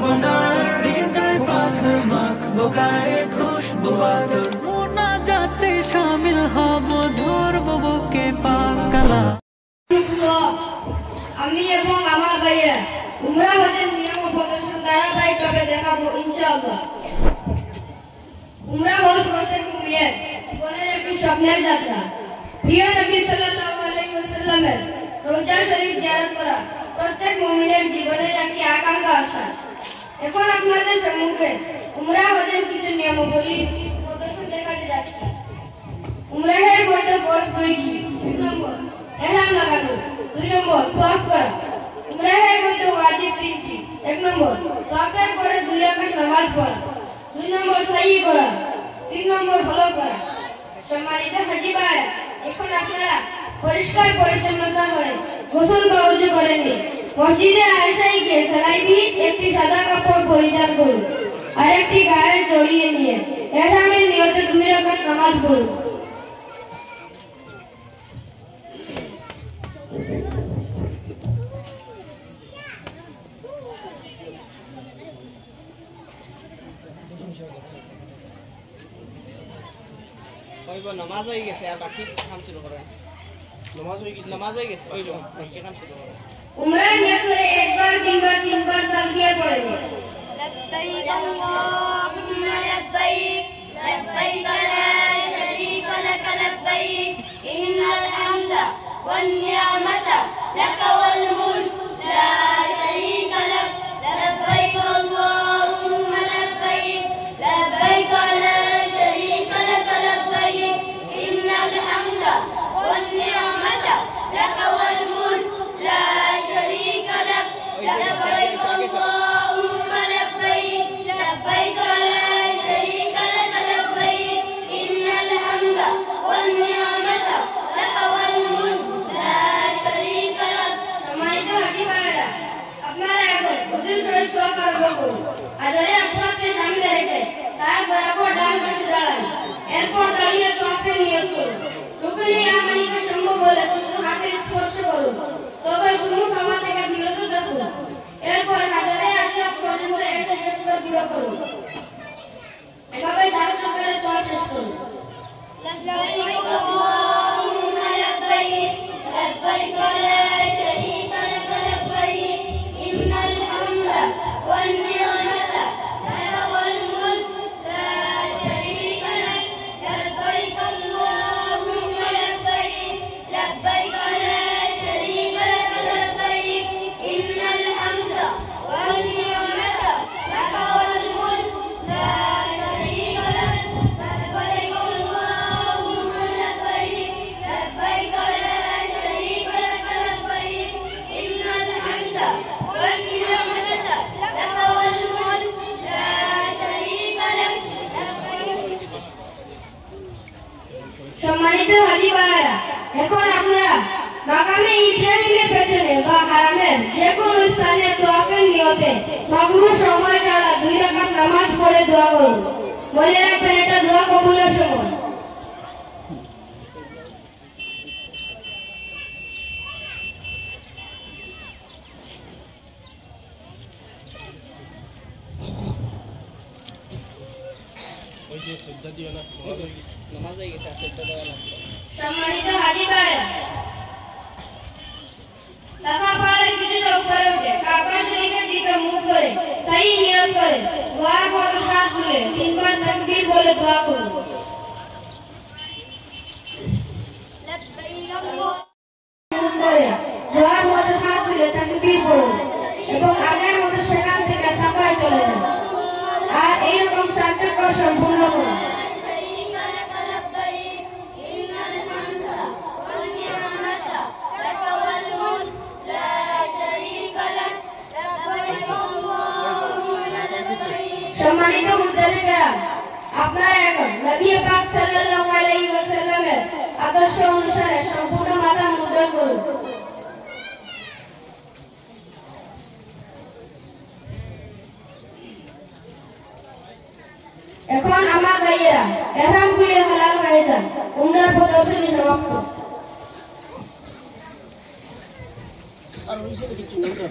রাখবো না হৃদয় পাথর মাখবো গায়ে খুশবু আতর মোনাজাতে শামিল হব ধরবো বুকে পাকালা আমি এবং আমার ভাইয়েরা উমরা হজের নিয়ম ও প্রদর্শন ধারাবাহিকভাবে দেখাবো ইনশাআল্লাহ। উমরা হজ প্রত্যেক মুমিনের জীবনের একটি স্বপ্নের যাত্রা। প্রিয় নবী সাল্লাল্লাহু আলাইহি ওয়াসাল্লামের রওজা শরীফ জিয়ারত করা প্রত্যেক মুমিনের জীবনের একটি আকাঙ্ক্ষা আশা। এখন আপনাদের সম্মুখে উমরা হজের কিছু নিয়মাবলী প্রদর্শন দেখাতে যাচ্ছি। উমরাহের মধ্যে বয়স 2টি। 1 নম্বর ইহরাম লাগানো, 2 নম্বর তাওয়াফ করা। উমরাহের মধ্যে ওয়াজিব 3টি। 1 নম্বর তাওয়াফের পরে 2 রাকাত নামাজ পড়া, 2 নম্বর সাই করা, 3 নম্বর হলফ করা। সম্মানিত হাজী ভাইরা, এখন আপনারা পরিষ্কার পরিচ্ছন্নতা হয়ে গোসল বা ওযু করে নিন। মসজিদে আয়েশায় গিয়ে সালাইবি একটি সাদা কাপড় পরিধান করুন আর একটি গায়ে জড়িয়ে নিয়ে ইহরামের নিয়তে 2 রাকাত নামাজ পড়ুন। নামাজ হয়ে গেছে আর বাকি কাম শুরু করেন। নামাজ হয়ে গেছে ওই বাকি কাম শুরু করেন। উমরা নিয়ত করে একবার কিংবা 3 বার তালবিয়া পড়েন। لبيك اللهم لبيك لبيك لا شريك لك لبيك إن الحمد والنعمة لك والملك لا شريك لك لبيك اللهم لبيك لبيك لا شريك لك لبيك إن الحمد والنعمة لك والملك لا شريك لك لبيك اللهم لبيك لبيك لا شريك لك لبيك إن الحمد والنعمة لك والملك لا شريك لك। সম্মানিত হাজী ভাইরা, আপনারা এখন হুজুর শরীফ দোয়া আরম্ভ করুন। আজরে আসওয়াদকে সামনে রেখে তার বরাবর ডান পাশে দাঁড়ান। এরপর দাঁড়িয়ে তাওয়াফের নিয়ত করুন। রুকনে ইয়ামানিকে সম্ভব হলে শুধু হাতে স্পর্শ করুন, তবে সম্মুখ হওয়া থেকে বিরত থাকুন। এরপর হাজারে আসওয়াদ পর্যন্ত এসে হেফকার পুরো করুন। এভাবে 4 চক্করে তাওয়াফ শেষ করুন। لبيك اللهم لبيك لبيك لا شريك لك لبيك إن الحمد والنعمة لك والملك لا شريك لك لبيك اللهم لبيك لبيك لا شريك لك لبيك إن الحمد والنعمة لك والملك لا شريك لك لبيك اللهم لبيك لبيك لا شريك لك لبيك إن الحمد والنعمة لك والملك لا شريك لك لبيك। সম্মানিত হাজী ভাইরা, এখন আপনারা মাকামে ইব্রাহিমের পেছনে বা হারামের যে কোনো স্থানে তাওয়াফের নিয়তে মাগরুর সময় ছাড়া 2 রাকাত নামাজ পড়ে দোয়া করুন। মনে রাখবেন এটা দোয়া কবুলের সময়। ওই যে শ্রদ্ধা দিও না, নামাজ হয়ে গেছে আর শ্রদ্ধা দেওয়া লাগবে। সম্মানিত হাজী ভাইরা, সাফা পাহাড়ের কিছুটা উপরে উঠে কাবা শরীফের দিকে মুখ করে সাই নিয়ত করে দোয়ার পর হাত তুলে 3 বার তাকবীর বলে দোয়া করুন। لبيك اللهم মুখ করে দোয়ার পর হাত তুলে তাকবীর পড়ুন এবং আগের মতো সেখান থেকে সাফায় চলে যান আর এইরকম 7 চক্কর সম্পূর্ণ করুন। شريك لك لبيك إن الحمد والنعمة لك والملك لا شريك لك لبيك اللهم لبيك। সম্মানিত মুজাদ্দিদরা, আপনারা এখন নবী পাক সাল্লাল্লাহু আলাইহি ওয়াসাল্লামের আদর্শ অনুসারে সম্পূর্ণ মাথা মুন্ডন করুন। এখন আমার ভাইয়েরা ইহরাম খুলে হালাল হয়ে যান। উমরার প্রদর্শনী সমাপ্ত। আর ওই সব কিছু বলতে